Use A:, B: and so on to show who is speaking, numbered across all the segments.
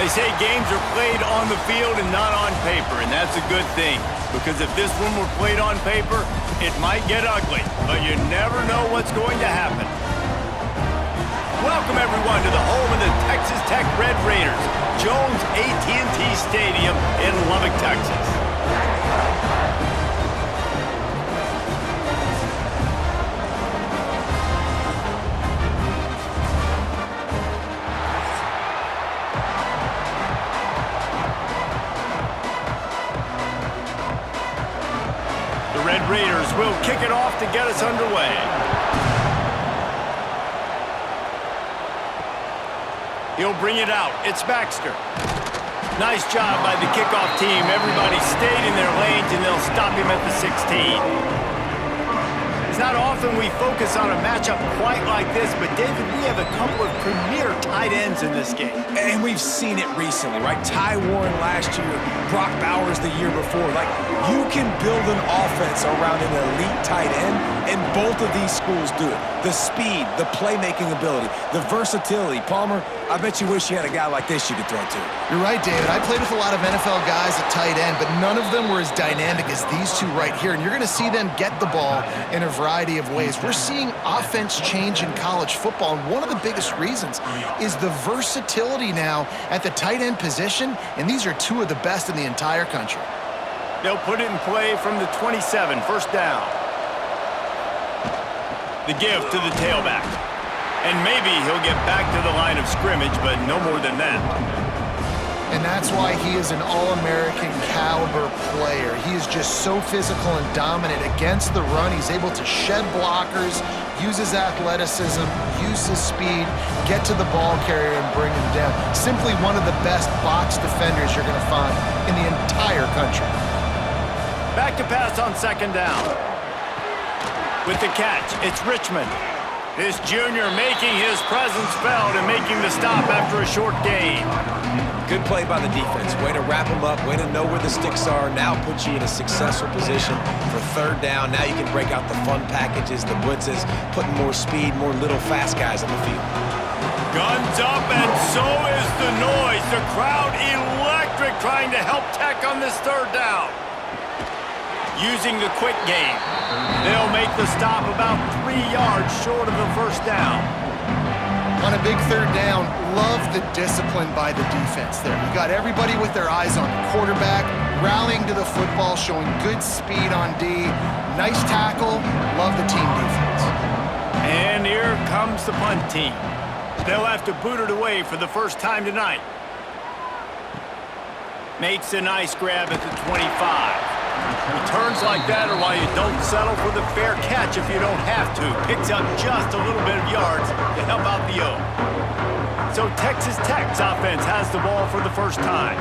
A: They say games are played on the field and not on paper, and that's a good thing. Because if this one were played on paper, it might get ugly, but you never know what's going to happen. Welcome, everyone, to the home of the Texas Tech Red Raiders, Jones AT&T Stadium in Lubbock, Texas. The Red Raiders will kick it off to get us underway. He'll bring it out. It's Baxter. Nice job by the kickoff team. Everybody stayed in their lanes, and they'll stop him at the 16. It's not often we focus on a matchup quite like this, but David, we have a couple of premier tight ends in this game.
B: And we've seen it recently, right? Ty Warren last year, Brock Bowers the year before. Like, you can build an offense around an elite tight end, and both of these schools do it. The speed, the playmaking ability, the versatility. Palmer, I bet you wish you had a guy like this you could throw to.
C: You're right, David. I played with a lot of NFL guys at tight end, but none of them were as dynamic as these two right here. And you're going to see them get the ball in a variety of ways. We're seeing offense change in college football, and one of the biggest reasons is the versatility now at the tight end position, and these are two of the best in the entire country.
A: They'll put it in play from the 27, first down. The give to the tailback. And maybe he'll get back to the line of scrimmage, but no more than that.
C: And that's why he is an All-American caliber player. He is just so physical and dominant against the run. He's able to shed blockers, use his athleticism, use his speed, get to the ball carrier and bring him down. Simply one of the best box defenders you're going to find in the entire country.
A: Back to pass on second down. With the catch, it's Richmond. This junior making his presence felt and making the stop after a short gain.
B: Good play by the defense. Way to wrap them up, way to know where the sticks are. Now put you in a successful position for third down. Now you can break out the fun packages, the blitzes, putting more speed, more little fast guys on the field.
A: Guns up, and so is the noise. The crowd electric trying to help Tech on this third down. Using the quick game. They'll make the stop about 3 yards short of the first down.
C: On a big third down, love the discipline by the defense there. You got everybody with their eyes on the quarterback, rallying to the football, showing good speed on D. Nice tackle. Love the team defense.
A: And here comes the punt team. They'll have to boot it away for the first time tonight. Makes a nice grab at the 25. Returns like that are why you don't settle for the fair catch if you don't have to. Picks up just a little bit of yards to help out the O. So Texas Tech's offense has the ball for the first time.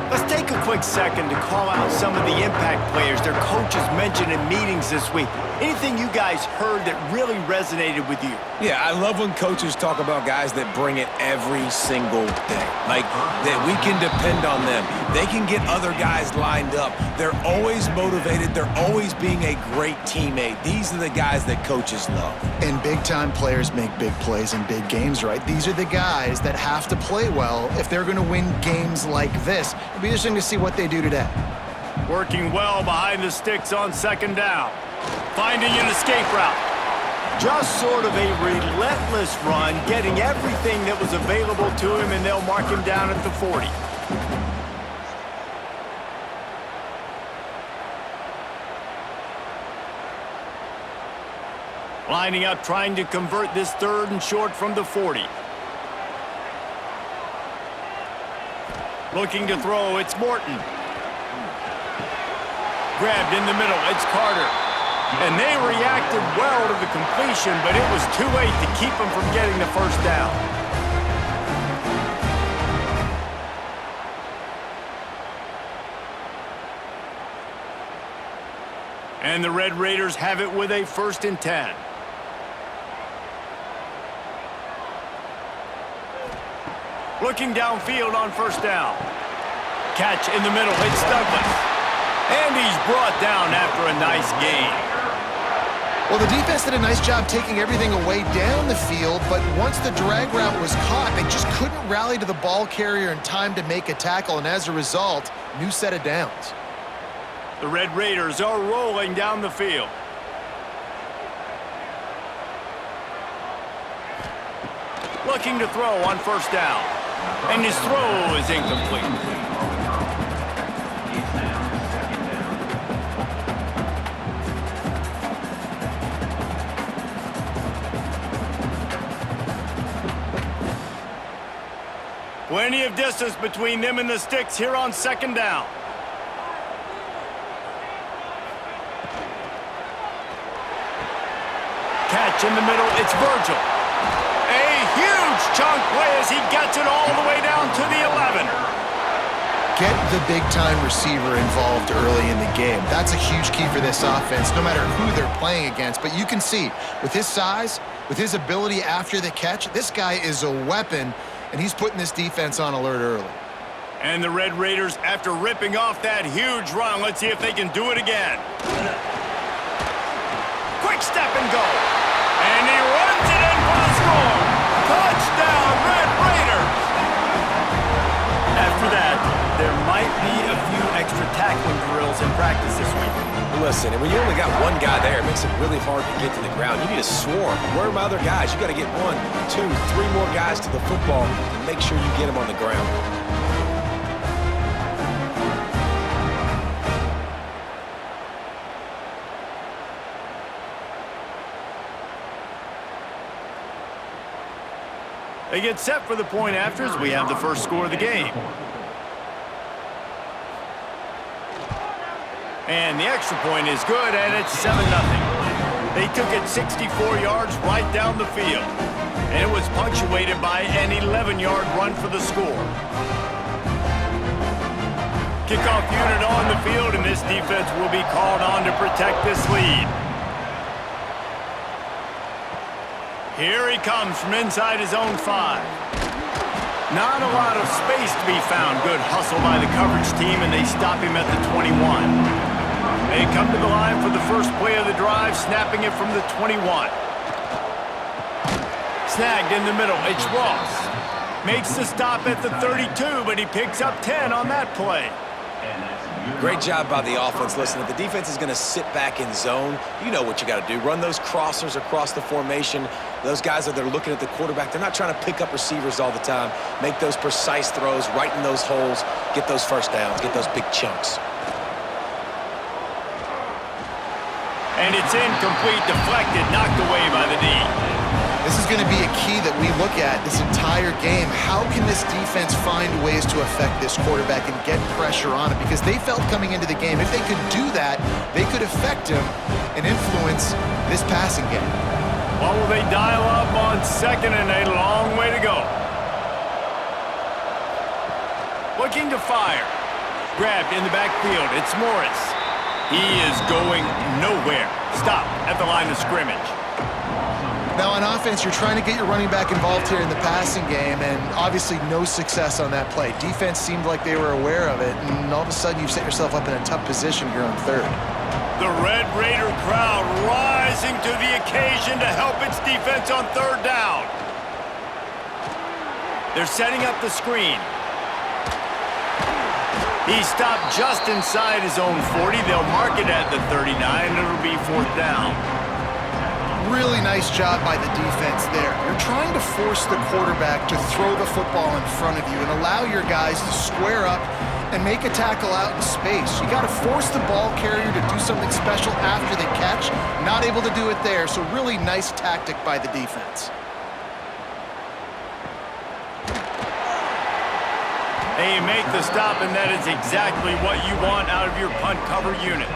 A: Let's take a quick second to call out some of the impact players their coaches mentioned in meetings this week. Anything you guys heard that really resonated with you?
B: Yeah, I love when coaches talk about guys that bring it every single day. Like, that we can depend on them. They can get other guys lined up. They're always motivated. They're always being a great teammate. These are the guys that coaches love.
C: And big-time players make big plays in big games, right? These are the guys that have to play well if they're going to win games like this. It'll be interesting to see what they do today.
A: Working well behind the sticks on second down. Finding an escape route. Just sort of a relentless run, getting everything that was available to him, and they'll mark him down at the 40. Lining up, trying to convert this third and short from the 40. Looking to throw, it's Morton. Grabbed in the middle, it's Carter. And they reacted well to the completion, but it was too late to keep them from getting the first down. And the Red Raiders have it with a 1st and 10. Looking downfield on first down. Catch in the middle, it's Douglas. And he's brought down after a nice gain.
C: Well, the defense did a nice job taking everything away down the field, but once the drag route was caught, they just couldn't rally to the ball carrier in time to make a tackle, and as a result, new set of downs.
A: The Red Raiders are rolling down the field. Looking to throw on first down, and his throw is incomplete. Plenty of distance between them and the sticks here on second down. Catch in the middle, it's Virgil. A huge chunk play as he gets it all the way down to the 11.
C: Get the big-time receiver involved early in the game. That's a huge key for this offense, no matter who they're playing against. But you can see, with his size, with his ability after the catch, this guy is a weapon, and he's putting this defense on alert early.
A: And the Red Raiders, after ripping off that huge run, let's see if they can do it again. Quick step and go. And he runs it in for the score. Touchdown, Red Raiders. After that, there might be a few extra tackling drills in practice this week.
B: Listen, and when you only got one guy there, it makes it really hard to get to the ground. You need a swarm. Where are my other guys? You got to get 1, 2, 3 more guys to the football to make sure you get them on the ground.
A: They get set for the point afters. We have the first score of the game. And the extra point is good, and it's 7-0. They took it 64 yards right down the field. And it was punctuated by an 11-yard run for the score. Kickoff unit on the field, and this defense will be called on to protect this lead. Here he comes from inside his own 5. Not a lot of space to be found. Good hustle by the coverage team, and they stop him at the 21. They come to the line for the first play of the drive, snapping it from the 21. Snagged in the middle, it's Ross. Makes the stop at the 32, but he picks up 10 on that play.
B: Great job by the offense. Listen, if the defense is going to sit back in zone, you know what you got to do. Run those crossers across the formation. Those guys that are looking at the quarterback, they're not trying to pick up receivers all the time. Make those precise throws, right in those holes, get those first downs, get those big chunks.
A: And it's incomplete, deflected, knocked away by the D.
C: This is going to be a key that we look at this entire game. How can this defense find ways to affect this quarterback and get pressure on him? Because they felt coming into the game, if they could do that, they could affect him and influence this passing game.
A: What will they dial up on second and a long way to go? Looking to fire. Grabbed in the backfield. It's Morris. He is going nowhere. Stop at the line of scrimmage.
C: Now on offense, you're trying to get your running back involved here in the passing game, and obviously no success on that play. Defense seemed like they were aware of it, and all of a sudden you've set yourself up in a tough position here on third.
A: The Red Raider crowd rising to the occasion to help its defense on third down. They're setting up the screen. He stopped just inside his own 40. They'll mark it at the 39, and it'll be fourth down.
C: Really nice job by the defense there. You're trying to force the quarterback to throw the football in front of you and allow your guys to square up and make a tackle out in space. You got to force the ball carrier to do something special after the catch. Not able to do it there, so really nice tactic by the defense.
A: They make the stop, and that is exactly what you want out of your punt cover unit.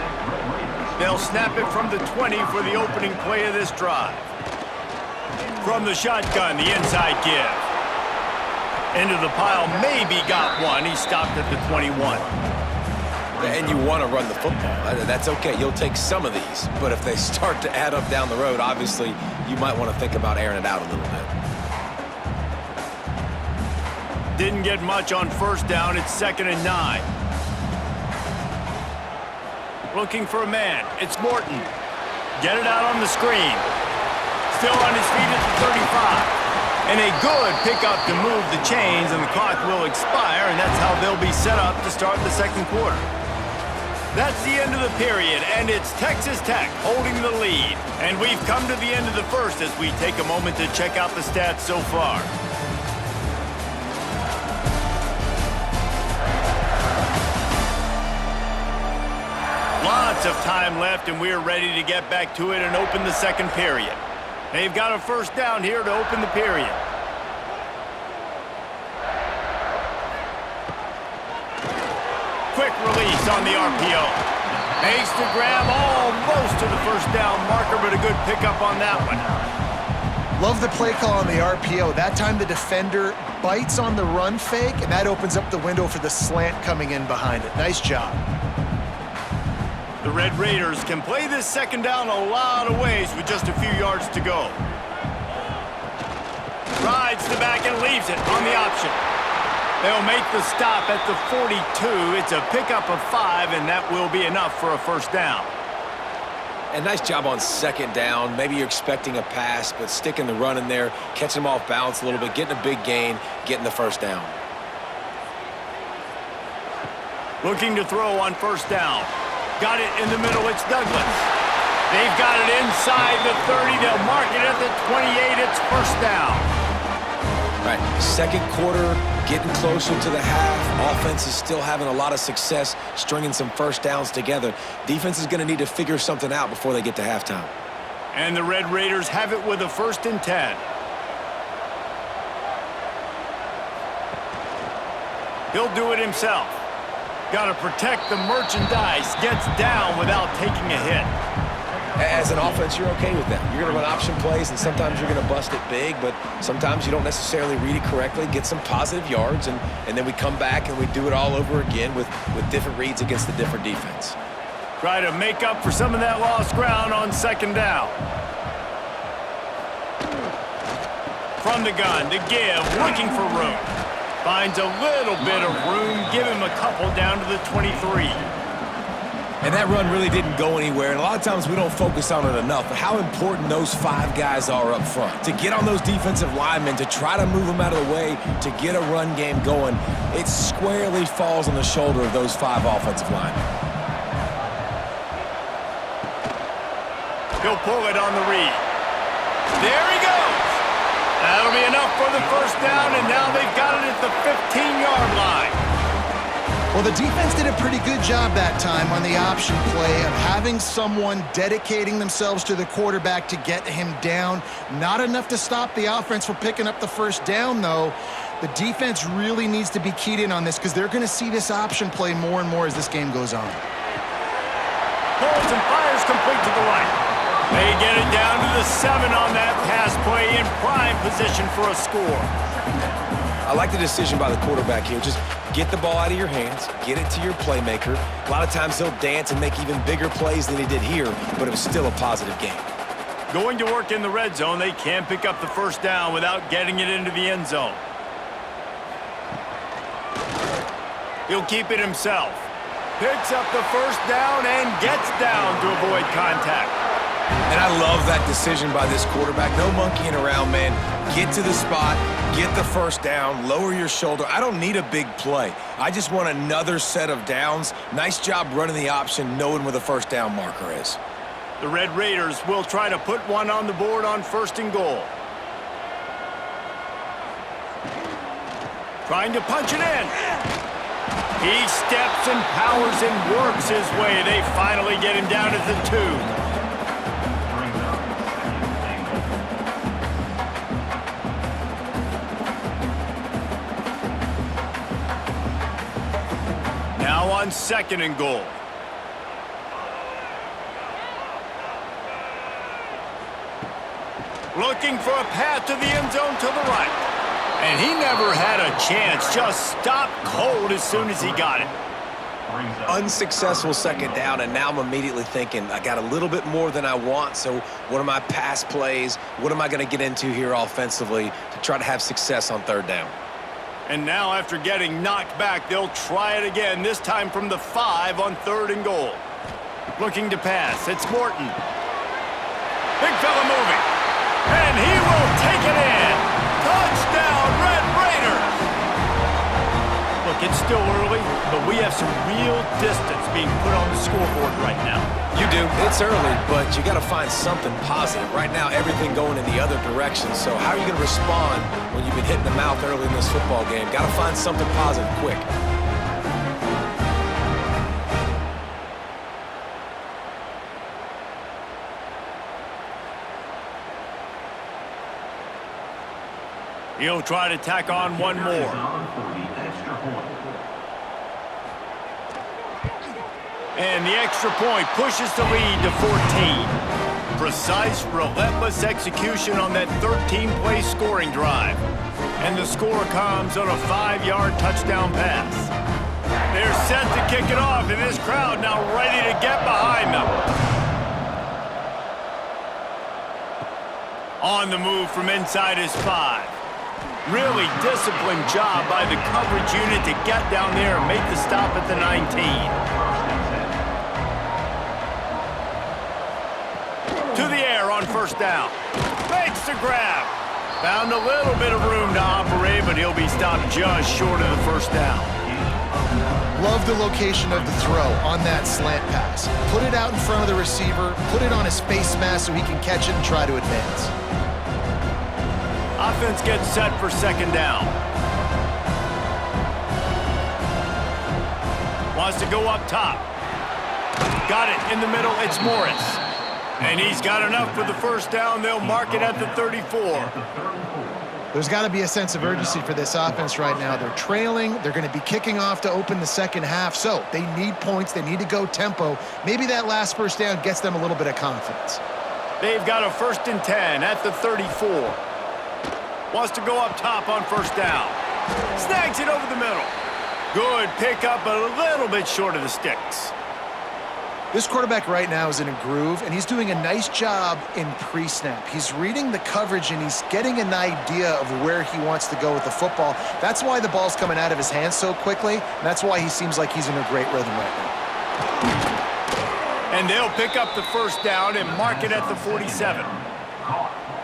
A: They'll snap it from the 20 for the opening play of this drive. From the shotgun, the inside give. Into the pile, maybe got one. He stopped at the 21.
B: And you want to run the football. That's okay. You'll take some of these. But if they start to add up down the road, obviously, you might want to think about airing it out a little bit.
A: Didn't get much on first down. It's 2nd and 9. Looking for a man. It's Morton. Get it out on the screen. Still on his feet at the 35. And a good pickup to move the chains, and the clock will expire, and that's how they'll be set up to start the second quarter. That's the end of the period, and it's Texas Tech holding the lead. And we've come to the end of the first as we take a moment to check out the stats so far. Lots of time left, and we're ready to get back to it and open the second period. They've got a first down here to open the period. Quick release on the RPO. Makes the grab almost to the first down marker, but a good pickup on that one.
C: Love the play call on the RPO. That time the defender bites on the run fake, and that opens up the window for the slant coming in behind it. Nice job.
A: The Red Raiders can play this second down a lot of ways with just a few yards to go. Rides the back and leaves it on the option. They'll make the stop at the 42. It's a pickup of 5, and that will be enough for a first down.
B: And nice job on second down. Maybe you're expecting a pass, but sticking the run in there, catching them off balance a little bit, getting a big gain, getting the first down.
A: Looking to throw on first down. Got it in the middle, it's Douglas. They've got it inside the 30. They'll mark it at the 28. It's first down.
B: All right, second quarter, getting closer to the half. Offense is still having a lot of success stringing some first downs together. Defense is going to need to figure something out before they get to halftime.
A: And the Red Raiders have it with a 1st and 10. He'll do it himself. Got to protect the merchandise. Gets down without taking a hit.
B: As an offense, you're okay with that. You're going to run option plays, and sometimes you're going to bust it big, but sometimes you don't necessarily read it correctly, get some positive yards, and then we come back and we do it all over again with different reads against the different defense.
A: Try to make up for some of that lost ground on second down. From the gun to give, looking for room. Finds a little bit of room, give him a couple down to the 23.
B: And that run really didn't go anywhere, and a lot of times we don't focus on it enough, but how important those 5 guys are up front. To get on those defensive linemen, to try to move them out of the way, to get a run game going, it squarely falls on the shoulder of those 5 offensive linemen.
A: He'll pull it on the read. There he goes. That'll be enough for the first down, and now they've got it at the 15-yard line.
C: Well, the defense did a pretty good job that time on the option play of having someone dedicating themselves to the quarterback to get him down. Not enough to stop the offense from picking up the first down, though. The defense really needs to be keyed in on this because they're going to see this option play more and more as this game goes on.
A: Pulls and fires complete to the right. They get it down to the 7 on that pass play in prime position for a score.
B: I like the decision by the quarterback here. Just get the ball out of your hands, get it to your playmaker. A lot of times he'll dance and make even bigger plays than he did here, but it was still a positive game.
A: Going to work in the red zone, they can pick up the first down without getting it into the end zone. He'll keep it himself. Picks up the first down and gets down to avoid contact.
B: And I love that decision by this quarterback. No monkeying around, man. Get to the spot, get the first down, lower your shoulder. I don't need a big play. I just want another set of downs. Nice job running the option, knowing where the first down marker is.
A: The Red Raiders will try to put one on the board on 1st and goal. Trying to punch it in. He steps and powers and works his way. They finally get him down at the 2. Now on 2nd and goal. Looking for a path to the end zone to the right. And he never had a chance. Just stopped cold as soon as he got it.
B: Unsuccessful second down, and now I'm immediately thinking, I got a little bit more than I want, so what are my pass plays? What am I going to get into here offensively to try to have success on 3rd down?
A: And now after getting knocked back, they'll try it again, this time from the 5 on 3rd and goal. Looking to pass, it's Morton. Big fella moving. And he will take it in. Touchdown, Red Raiders. Look, it's still early, but we have some real distance being put on the scoreboard right now.
B: You do. It's early, but you got to find something positive. Right now, everything going in the other direction. So how are you going to respond when you've been hit in the mouth early in this football game? Got to find something positive quick.
A: He'll try to tack on one more. And the extra point pushes the lead to 14. Precise, relentless execution on that 13-play scoring drive. And the score comes on a 5-yard touchdown pass. They're set to kick it off, and this crowd now ready to get behind them. On the move from inside his 5. Really disciplined job by the coverage unit to get down there and make the stop at the 19. To the air on first down. Makes the grab. Found a little bit of room to operate, but he'll be stopped just short of the first down.
C: Love the location of the throw on that slant pass. Put it out in front of the receiver, put it on his face mask so he can catch it and try to advance.
A: Offense gets set for second down. Wants to go up top. Got it in the middle. It's Morris. And he's got enough for the first down. They'll mark it at the 34.
C: There's got to be a sense of urgency for this offense right now. They're trailing. They're going to be kicking off to open the second half. So they need points. They need to go tempo. Maybe that last first down gets them a little bit of confidence.
A: They've got a 1st and 10 at the 34. Wants to go up top on first down. Snags it over the middle. Good pickup, but a little bit short of the sticks.
C: This quarterback right now is in a groove, and he's doing a nice job in pre-snap. He's reading the coverage, and he's getting an idea of where he wants to go with the football. That's why the ball's coming out of his hands so quickly, and that's why he seems like he's in a great rhythm right now.
A: And they'll pick up the first down and mark it at the 47.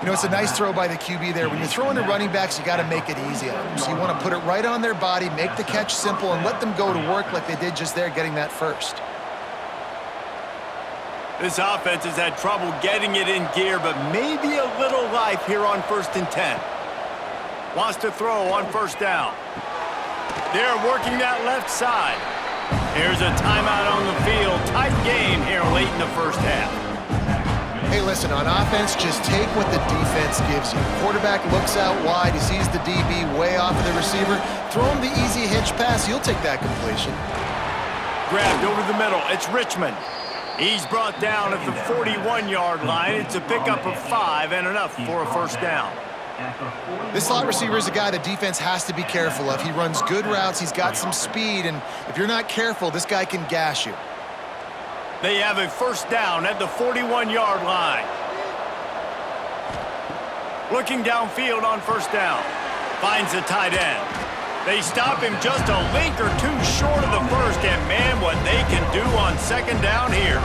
C: You know, it's a nice throw by the QB there. When you're throwing to running backs, you got to make it easy on them. So you want to put it right on their body, make the catch simple, and let them go to work like they did just there, getting that first.
A: This offense has had trouble getting it in gear, but maybe a little life here on 1st and 10. Wants to throw on first down. They're working that left side. Here's a timeout on the field. Tight game here late in the first half.
C: Hey, listen, on offense, just take what the defense gives you. Quarterback looks out wide. He sees the DB way off of the receiver. Throw him the easy hitch pass. You'll take that completion.
A: Grabbed over the middle. It's Richmond. He's brought down at the 41-yard line. It's a pickup of 5 and enough for a first down.
C: This slot receiver is a guy the defense has to be careful of. He runs good routes. He's got some speed, and if you're not careful, this guy can gash you.
A: They have a first down at the 41-yard line. Looking downfield on first down. Finds the tight end. They stop him just a link or two short of the first, and man, what they can do on second down here.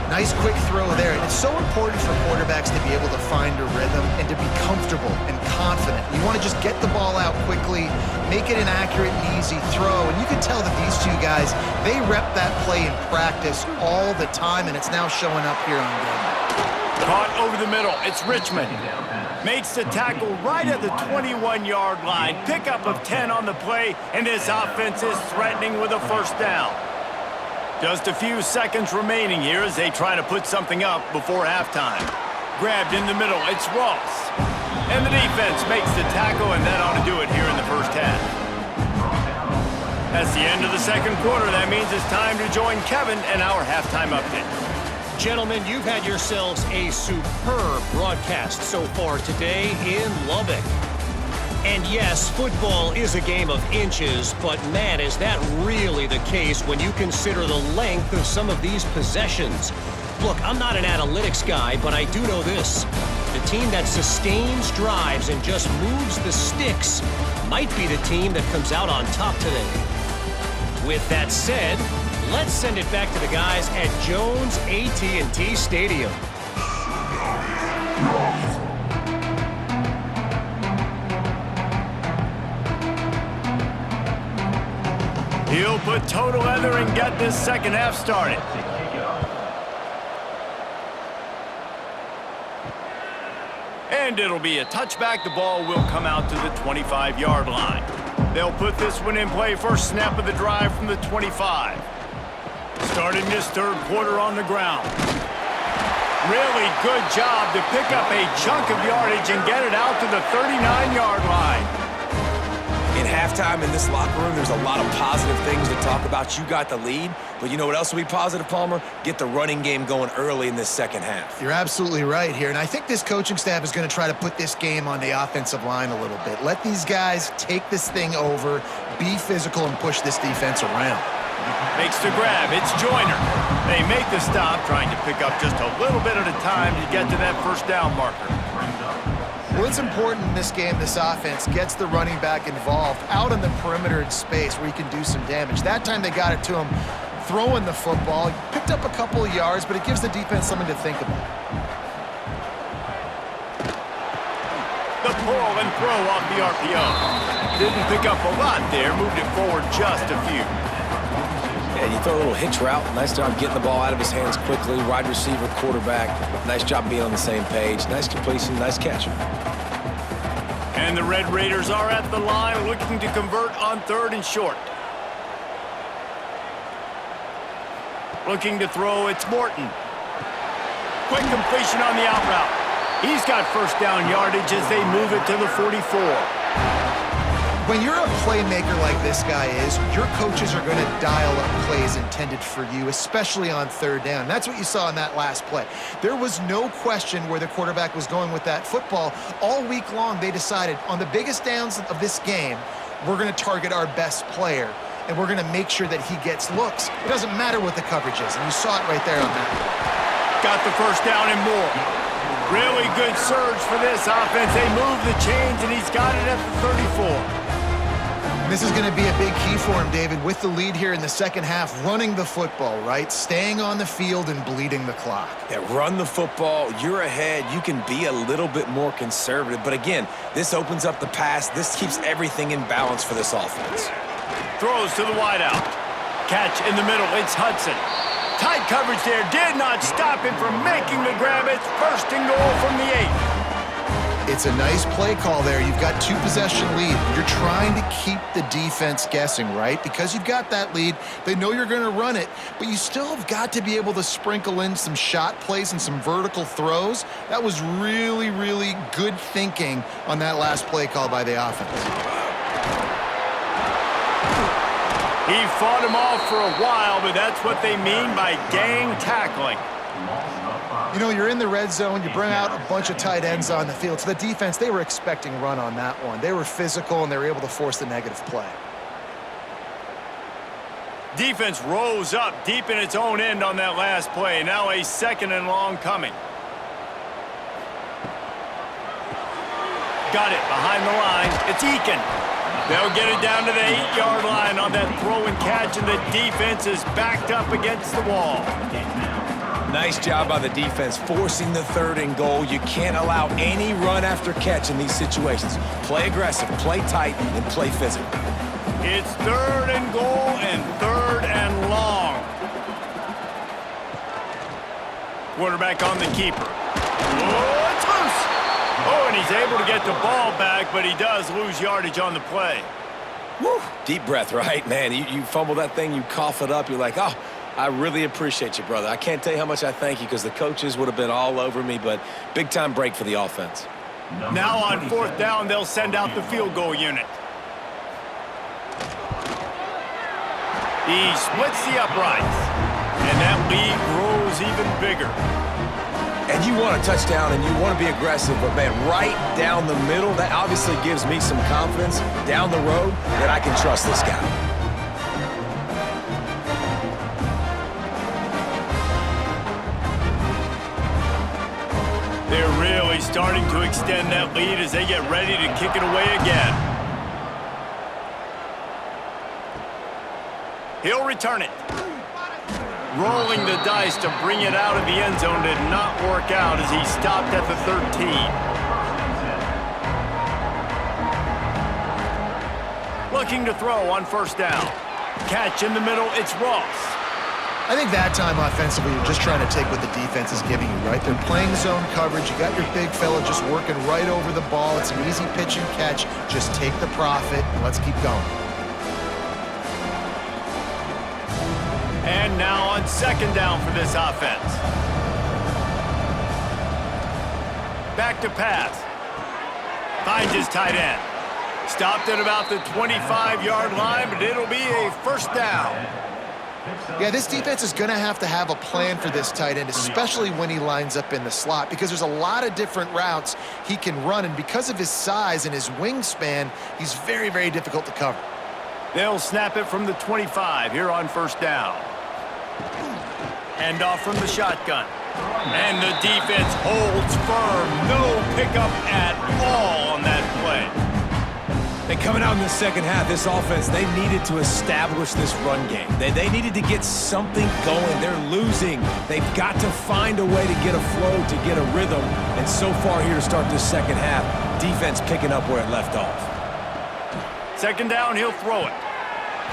C: Nice quick throw there, and it's so important for quarterbacks to be able to find a rhythm and to be comfortable and confident. You want to just get the ball out quickly, make it an accurate and easy throw, and you can tell that these two guys, they rep that play in practice all the time, and it's now showing up here on game.
A: Caught over the middle. It's Richmond. Makes the tackle right at the 21-yard line. Pickup of 10 on the play, and this offense is threatening with a first down. Just a few seconds remaining here as they try to put something up before halftime. Grabbed in the middle. It's Ross. And the defense makes the tackle, and that ought to do it here in the first half. That's the end of the second quarter. That means it's time to join Kevin and our halftime update.
D: Gentlemen, you've had yourselves a superb broadcast so far today in Lubbock. And yes, football is a game of inches, but man, is that really the case when you consider the length of some of these possessions. Look, I'm not an analytics guy, but I do know this. The team that sustains drives and just moves the sticks might be the team that comes out on top today. With that said, let's send it back to the guys at Jones AT&T Stadium.
A: He'll put total leather and get this second half started. And it'll be a touchback. The ball will come out to the 25-yard line. They'll put this one in play. First snap of the drive from the 25. Starting this third quarter on the ground. Really good job to pick up a chunk of yardage and get it out to the 39-yard line.
B: In halftime in this locker room, there's a lot of positive things to talk about. You got the lead, but you know what else will be positive, Palmer? Get the running game going early in this second half.
C: You're absolutely right here, and I think this coaching staff is going to try to put this game on the offensive line a little bit. Let these guys take this thing over, be physical, and push this defense around.
A: Makes the grab. It's Joyner. They make the stop, trying to pick up just a little bit at a time to get to that first down marker.
C: Well, it's important in this game, this offense gets the running back involved out on the perimeter in space where he can do some damage. That time they got it to him throwing the football. He picked up a couple of yards, but it gives the defense something to think about.
A: The pull and throw off the RPO. Didn't pick up a lot there, moved it forward just a few.
B: And you throw a little hitch route. Nice job getting the ball out of his hands quickly. Wide receiver, quarterback. Nice job being on the same page. Nice completion, nice catch.
A: And the Red Raiders are at the line looking to convert on third and short. Looking to throw, it's Morton. Quick completion on the out route. He's got first down yardage as they move it to the 44.
C: When you're a playmaker like this guy is, your coaches are going to dial up plays intended for you, especially on third down. That's what you saw in that last play. There was no question where the quarterback was going with that football. All week long, they decided on the biggest downs of this game, we're going to target our best player, and we're going to make sure that he gets looks. It doesn't matter what the coverage is, and you saw it right there on that play.
A: Got the first down and more. Really good surge for this offense. They move the chains, and he's got it at the 34.
C: This is going to be a big key for him, David, with the lead here in the second half, running the football, right? Staying on the field and bleeding the clock.
B: Yeah, run the football. You're ahead. You can be a little bit more conservative. But again, this opens up the pass. This keeps everything in balance for this offense.
A: Throws to the wideout. Catch in the middle. It's Hudson. Tight coverage there. Did not stop him from making the grab. It's first and goal from the 8.
C: It's a nice play call there. You've got two-possession lead. You're trying to keep the defense guessing, right? Because you've got that lead. They know you're going to run it, but you still have got to be able to sprinkle in some shot plays and some vertical throws. That was really, really good thinking on that last play call by the offense.
A: He fought him off for a while, but that's what they mean by gang tackling.
C: You know, you're in the red zone, you bring out a bunch of tight ends on the field. So the defense, they were expecting run on that one. They were physical, and they were able to force the negative play.
A: Defense rose up deep in its own end on that last play. Now a second and long coming. Got it behind the line. It's Eakin. They'll get it down to the 8-yard line on that throw and catch, and the defense is backed up against the wall.
B: Nice job by the defense, forcing the third and goal. You can't allow any run after catch in these situations. Play aggressive, play tight, and play physical.
A: It's third and goal and third and long. Quarterback on the keeper. Oh, it's loose. Oh, and he's able to get the ball back, but he does lose yardage on the play.
B: Woo. Deep breath, right? Man, you fumble that thing, you cough it up, you're like, oh, I really appreciate you, brother. I can't tell you how much I thank you because the coaches would have been all over me, but big-time break for the offense.
A: Now on fourth down, they'll send out the field goal unit. He splits the uprights, and that lead grows even bigger.
B: And you want a touchdown, and you want to be aggressive, but, man, right down the middle, that obviously gives me some confidence down the road that I can trust this guy.
A: They're really starting to extend that lead as they get ready to kick it away again. He'll return it. Rolling the dice to bring it out of the end zone did not work out as he stopped at the 13. Looking to throw on first down. Catch in the middle, it's Ross.
C: I think that time offensively, you're just trying to take what the defense is giving you, right? They're playing zone coverage. You got your big fella just working right over the ball. It's an easy pitch and catch. Just take the profit and let's keep going.
A: And now on second down for this offense. Back to pass. Finds his tight end. Stopped at about the 25-yard line, but it'll be a first down.
C: Yeah, this defense is going to have a plan for this tight end, especially when he lines up in the slot, because there's a lot of different routes he can run, and because of his size and his wingspan, he's very, very difficult to cover.
A: They'll snap it from the 25 here on first down. Hand off from the shotgun. And the defense holds firm. No pickup at all on that play.
B: And coming out in the second half, this offense, they needed to establish this run game. They needed to get something going. They're losing. They've got to find a way to get a flow, to get a rhythm. And so far here to start this second half, defense picking up where it left off.
A: Second down, he'll throw it.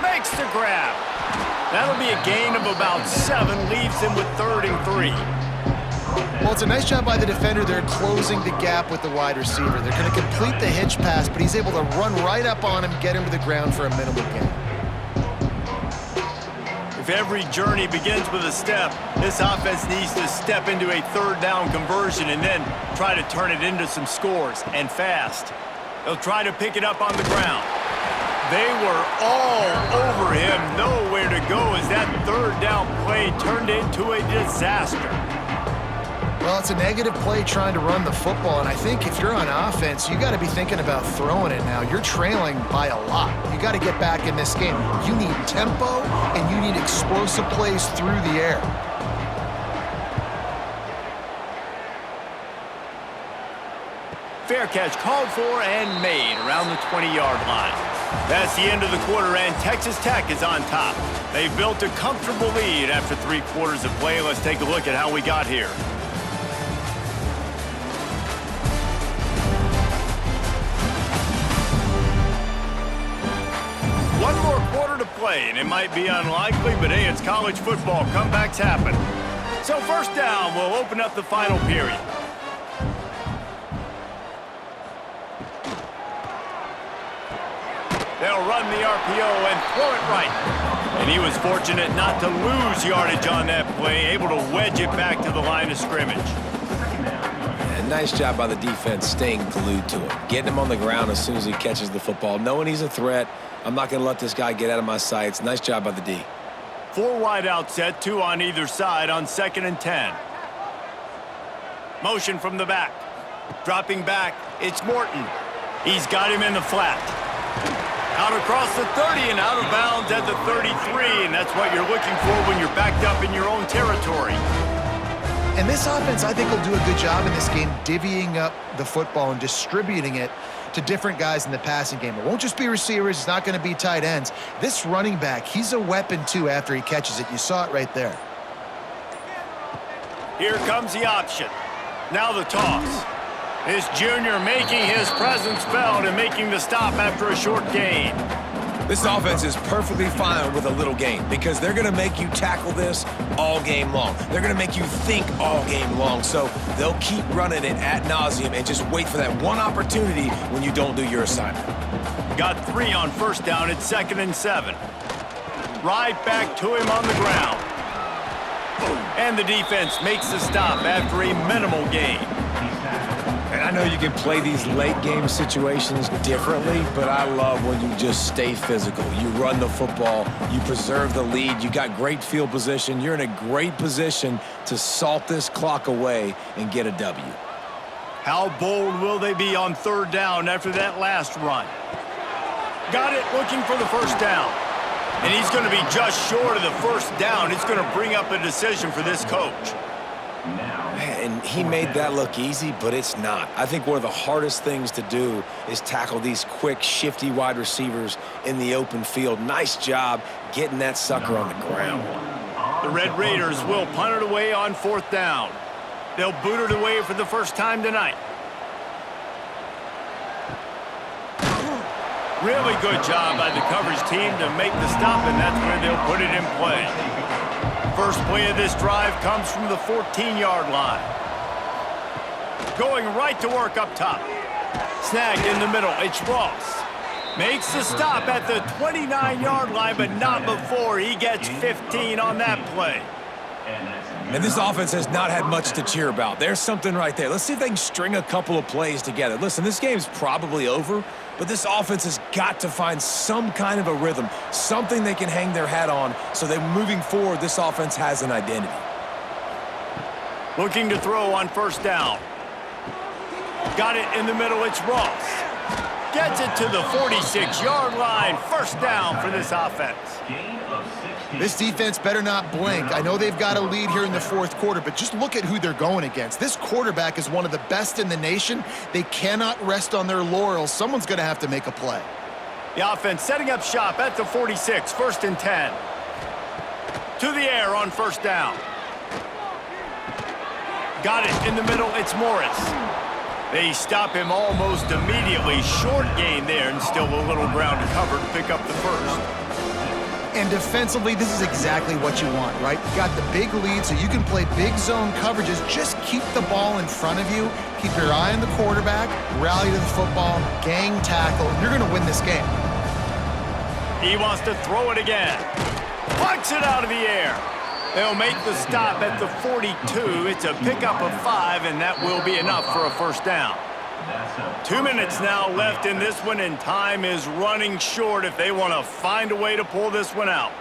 A: Makes the grab. That'll be a gain of about 7, leaves him with 3rd and 3.
C: Well, it's a nice job by the defender. They're closing the gap with the wide receiver. They're going to complete the hitch pass, but he's able to run right up on him, get him to the ground for a minimal gain.
A: If every journey begins with a step, this offense needs to step into a 3rd down conversion and then try to turn it into some scores, and fast. They'll try to pick it up on the ground. They were all over him, nowhere to go as that 3rd down play turned into a disaster.
C: Well, it's a negative play trying to run the football, and I think if you're on offense, you got to be thinking about throwing it now. You're trailing by a lot. You got to get back in this game. You need tempo, and you need explosive plays through the air.
A: Fair catch called for and made around the 20-yard line. That's the end of the quarter, and Texas Tech is on top. They've built a comfortable lead after 3 quarters of play. Let's take a look at how we got here. One more quarter to play, and it might be unlikely, but hey, it's college football. Comebacks happen. So first down will open up the final period. They'll run the RPO and throw it right. And he was fortunate not to lose yardage on that play, able to wedge it back to the line of scrimmage.
B: And nice job by the defense staying glued to him, getting him on the ground as soon as he catches the football, knowing he's a threat. I'm not going to let this guy get out of my sights. Nice job by the D.
A: 4 wide out set, 2 on either side on 2nd and 10. Motion from the back. Dropping back, it's Morton. He's got him in the flat. Out across the 30 and out of bounds at the 33, and that's what you're looking for when you're backed up in your own territory.
C: And this offense, I think, will do a good job in this game divvying up the football and distributing it to different guys in the passing game. It won't just be receivers. It's not going to be tight ends. This running back, he's a weapon, too, after he catches it. You saw it right there.
A: Here comes the option. Now the toss. This junior making his presence felt and making the stop after a short gain.
B: This offense is perfectly fine with a little gain because they're going to make you tackle this all game long. They're going to make you think all game long. So they'll keep running it ad nauseum and just wait for that one opportunity when you don't do your assignment.
A: Got 3 on first down at 2nd and 7. Right back to him on the ground. And the defense makes the stop after a minimal gain.
B: And I know you can play these late game situations differently, but I love when you just stay physical. You run the football, you preserve the lead, you got great field position, you're in a great position to salt this clock away and get a W.
A: How bold will they be on 3rd down after that last run? Got it, looking for the first down. And he's going to be just short of the first down. It's going to bring up a decision for this coach.
B: And he made that look easy, but it's not. I think one of the hardest things to do is tackle these quick, shifty wide receivers in the open field. Nice job getting that sucker on the ground.
A: The Red Raiders will punt it away on 4th down. They'll boot it away for the first time tonight. Really good job by the coverage team to make the stop, and that's where they'll put it in play. First play of this drive comes from the 14-yard line. Going right to work up top. Snagged in the middle, it's Ross. Makes the stop at the 29-yard line, but not before he gets 15 on that play.
B: And this offense has not had much to cheer about. There's something right there. Let's see if they can string a couple of plays together. Listen, this game's probably over, but this offense has got to find some kind of a rhythm, something they can hang their hat on so that moving forward, this offense has an identity.
A: Looking to throw on 1st down. Got it in the middle, it's Ross. Gets it to the 46-yard line. 1st down for this offense.
C: This defense better not blink. I know they've got a lead here in the 4th quarter, but just look at who they're going against. This quarterback is one of the best in the nation. They cannot rest on their laurels. Someone's going to have to make a play.
A: The offense setting up shop at the 46, 1st and 10. To the air on 1st down. Got it in the middle, it's Morris. They stop him almost immediately. Short gain there, and still a little ground to cover to pick up the first.
C: And defensively, this is exactly what you want, right? You got the big lead, so you can play big zone coverages. Just keep the ball in front of you. Keep your eye on the quarterback, rally to the football, gang tackle. You're going to win this game.
A: He wants to throw it again. Plucks it out of the air. They'll make the stop at the 42. It's a pickup of 5, and that will be enough for a 1st down. 2 minutes now left in this one, and time is running short if they want to find a way to pull this one out.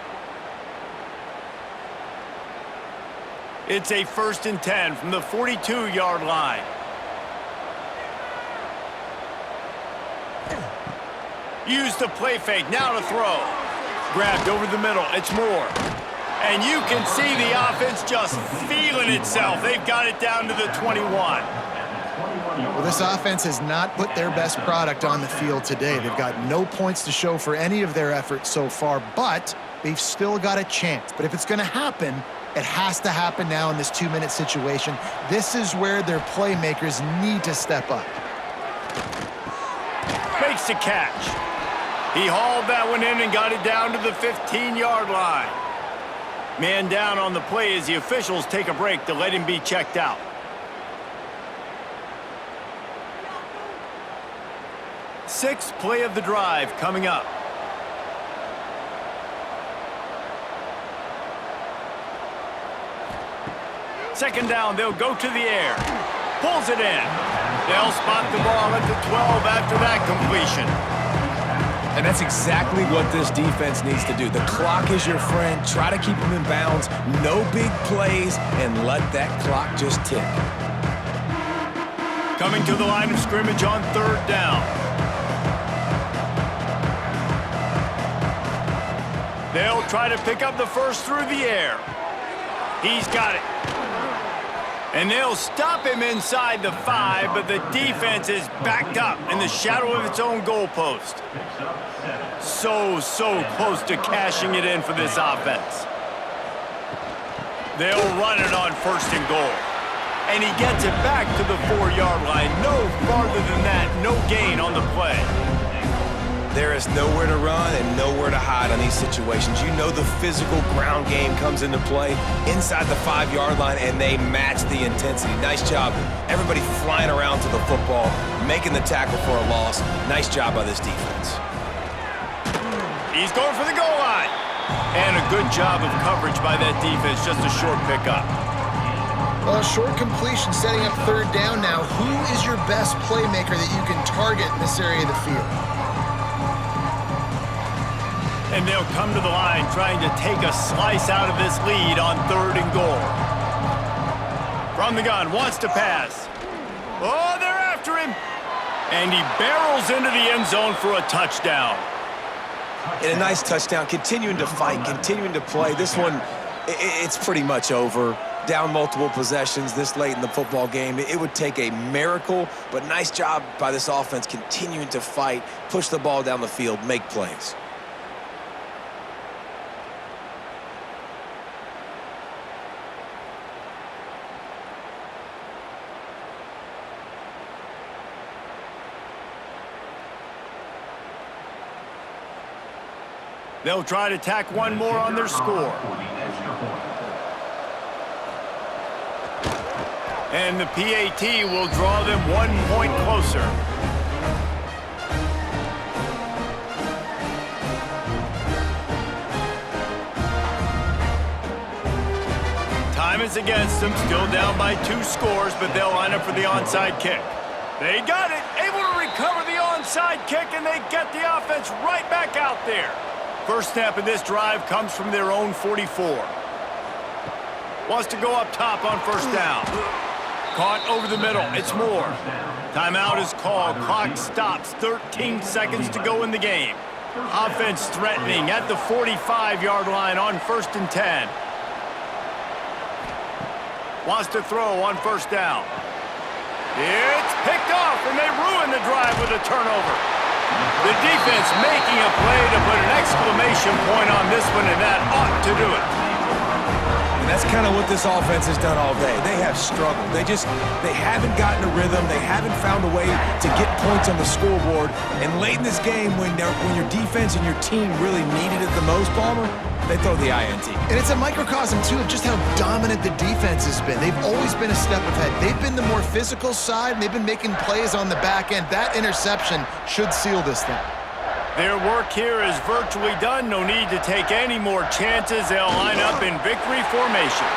A: It's a 1st and 10 from the 42-yard line. Use the play fake, now to throw. Grabbed over the middle, it's Moore. And you can see the offense just feeling itself. They've got it down to the 21.
C: Well, this offense has not put their best product on the field today. They've got no points to show for any of their efforts so far, but they've still got a chance. But if it's going to happen, it has to happen now in this 2-minute situation. This is where their playmakers need to step up.
A: Makes the catch. He hauled that one in and got it down to the 15-yard line. Man down on the play as the officials take a break to let him be checked out. Sixth play of the drive coming up. Second down, they'll go to the air. Pulls it in. They'll spot the ball at the 12 after that completion.
B: And that's exactly what this defense needs to do. The clock is your friend. Try to keep them in bounds. No big plays, and let that clock just tick.
A: Coming to the line of scrimmage on 3rd down. They'll try to pick up the first through the air. He's got it. And they'll stop him inside the 5, but the defense is backed up in the shadow of its own goalpost. So close to cashing it in for this offense. They'll run it on 1st and goal. And he gets it back to the 4-yard line. No farther than that, no gain on the play.
B: There is nowhere to run and nowhere to hide on these situations. You know the physical ground game comes into play inside the 5-yard line, and they match the intensity. Nice job. Everybody flying around to the football, making the tackle for a loss. Nice job by this defense.
A: He's going for the goal line. And a good job of coverage by that defense, just a short pickup.
C: Well, a short completion setting up 3rd down now. Who is your best playmaker that you can target in this area of the field?
A: And they'll come to the line trying to take a slice out of this lead on 3rd and goal. From the gun, wants to pass. Oh, they're after him. And he barrels into the end zone for a touchdown.
B: And a nice touchdown, continuing to fight, continuing to play. This one, it's pretty much over. Down multiple possessions this late in the football game. It would take a miracle, but nice job by this offense continuing to fight, push the ball down the field, make plays.
A: They'll try to tack one more on their score. And the PAT will draw them 1 point closer. Time is against them, still down by 2 scores, but they'll line up for the onside kick. They got it, able to recover the onside kick, and they get the offense right back out there. First snap in this drive comes from their own 44. Wants to go up top on first down. Caught over the middle, it's Moore. Timeout is called, clock stops, 13 seconds to go in the game. Offense threatening at the 45-yard line on 1st and 10. Wants to throw on first down. It's picked off, and they ruin the drive with a turnover. The defense making a play to put an exclamation point on this one, and that ought to do it.
B: And that's kind of what this offense has done all day. They have struggled. They haven't gotten a rhythm. They haven't found a way to get points on the scoreboard. And late in this game, when your defense and your team really needed it the most, Palmer, they throw the INT.
C: And it's a microcosm, too, of just how dominant the defense has been. They've always been a step ahead. They've been the more physical side, and they've been making plays on the back end. That interception should seal this thing.
A: Their work here is virtually done. No need to take any more chances. They'll line up in victory formation.